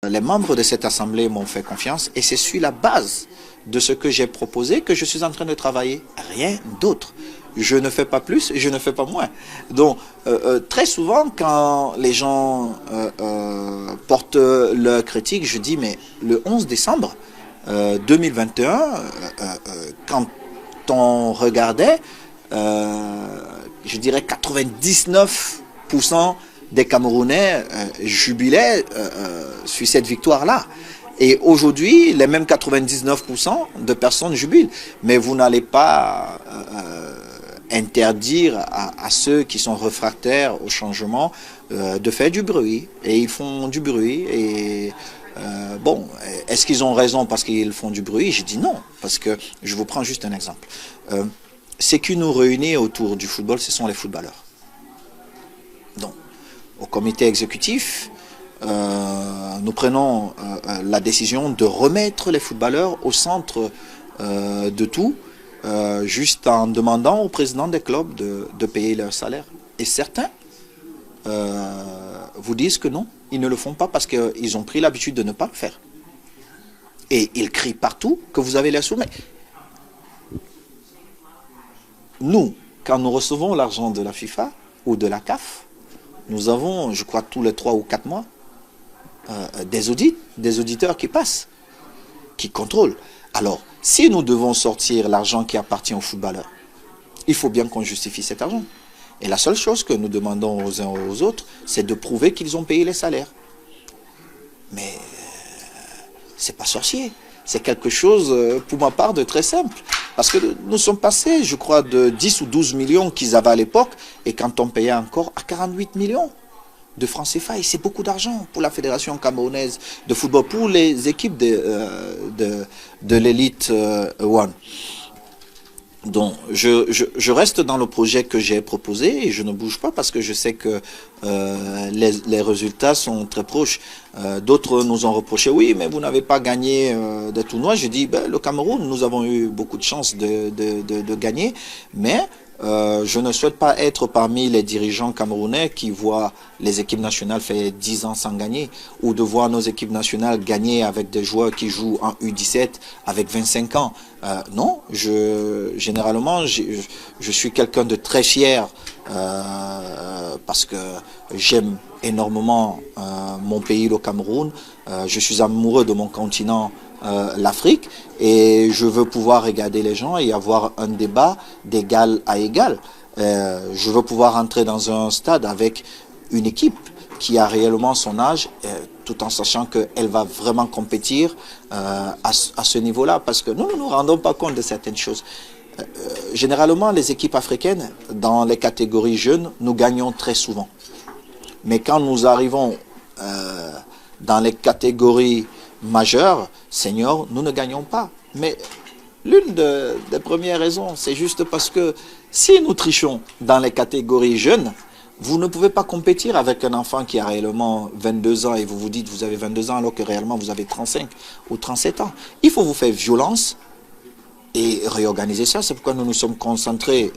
Les membres de cette assemblée m'ont fait confiance et c'est sur la base de ce que j'ai proposé que je suis en train de travailler. Rien d'autre. Je ne fais pas plus et je ne fais pas moins. Donc, très souvent, quand les gens portent leur critique, je dis, mais le 11 décembre 2021, quand on regardait, je dirais 99% des Camerounais jubilaient sur cette victoire-là. Et aujourd'hui, les mêmes 99% de personnes jubilent. Mais vous n'allez pas interdire à ceux qui sont réfractaires au changement de faire du bruit. Et ils font du bruit. Et bon, est-ce qu'ils ont raison parce qu'ils font du bruit? Je dis non, parce que je vous prends juste un exemple. Ce qui nous réunit autour du football, ce sont les footballeurs. Donc, au comité exécutif, nous prenons la décision de remettre les footballeurs au centre de tout, juste en demandant au président des clubs de payer leur salaire. Et certains vous disent que non, ils ne le font pas parce qu'ils ont pris l'habitude de ne pas le faire. Et ils crient partout que vous avez les sous. Mais nous, quand nous recevons l'argent de la FIFA ou de la CAF, nous avons, je crois, tous les 3 ou 4 mois, des audits, des auditeurs qui passent, qui contrôlent. Alors, si nous devons sortir l'argent qui appartient aux footballeurs, il faut bien qu'on justifie cet argent. Et la seule chose que nous demandons aux uns et aux autres, c'est de prouver qu'ils ont payé les salaires. Mais c'est pas sorcier. C'est quelque chose, pour ma part, de très simple. Parce que nous sommes passés, je crois, de 10 ou 12 millions qu'ils avaient à l'époque, et quand on payait encore à 48 millions de francs CFA, et c'est beaucoup d'argent pour la Fédération camerounaise de football, pour les équipes de l'élite One. Donc, je reste dans le projet que j'ai proposé et je ne bouge pas parce que je sais que les résultats sont très proches. D'autres nous ont reproché, oui, mais vous n'avez pas gagné des tournois. Je dis, ben, le Cameroun, nous avons eu beaucoup de chance de gagner, mais je ne souhaite pas être parmi les dirigeants camerounais qui voient les équipes nationales faire 10 ans sans gagner, ou de voir nos équipes nationales gagner avec des joueurs qui jouent en U17 avec 25 ans. Non, généralement, je suis quelqu'un de très fier parce que j'aime énormément mon pays, le Cameroun. Je suis amoureux de mon continent, l'Afrique, et je veux pouvoir regarder les gens et avoir un débat d'égal à égal. Je veux pouvoir entrer dans un stade avec une équipe qui a réellement son âge, tout en sachant qu'elle va vraiment compétir à ce niveau-là, parce que nous ne nous rendons pas compte de certaines choses. Généralement, les équipes africaines, dans les catégories jeunes, nous gagnons très souvent. Mais quand nous arrivons dans les catégories majeures, seniors, nous ne gagnons pas. Mais l'une des premières raisons, c'est juste parce que si nous trichons dans les catégories jeunes, vous ne pouvez pas compétir avec un enfant qui a réellement 22 ans et vous vous dites que vous avez 22 ans alors que réellement vous avez 35 ou 37 ans. Il faut vous faire violence et réorganiser ça. C'est pourquoi nous nous sommes concentrés